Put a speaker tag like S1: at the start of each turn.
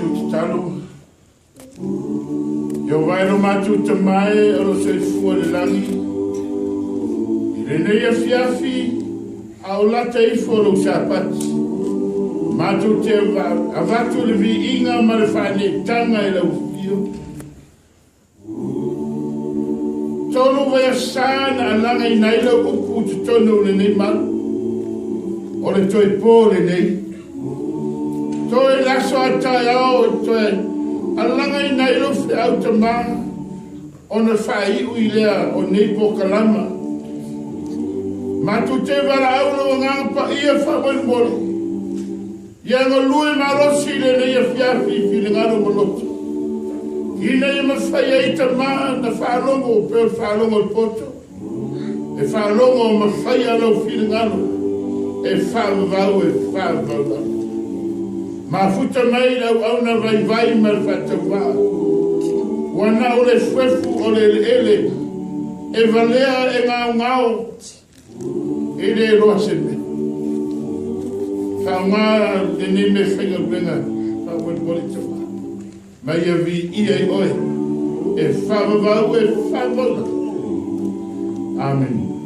S1: mātou talo. Yo vairo mātou te mai alo se fua le langi. I renei a fiafi au lata I folo sapati. Mātou te avatu le vi inga ma le whane tanga I lau fio. Tolo vai a sana a langa I naila upu te tono le nei malu. O le toi pō le nei. Toi laso a tai au e toi. A langa I naila fi au te maa. O na whai ui lea o nei pokalama. Mātou te wara au lo nganga pa ia whawen mole. Ia ngā lue marosi le nei a fiafi fili ngaro moloto. Ina ia mawhai ai ta maa na whalongo o peo whalongo o poto. E whalongo o mawhai alau fili ngaro. E whalvau e whalvau. Ma futa mai lau au na vai vai mar whatawā. Wana o le fwefu o le ele. E valea e ngāo ngāo. E le roa seme. Whaunga le ne me whainga wenga, whauen mori te wha. Mai a vi ia I oe, e whawawau e whawala. Amen.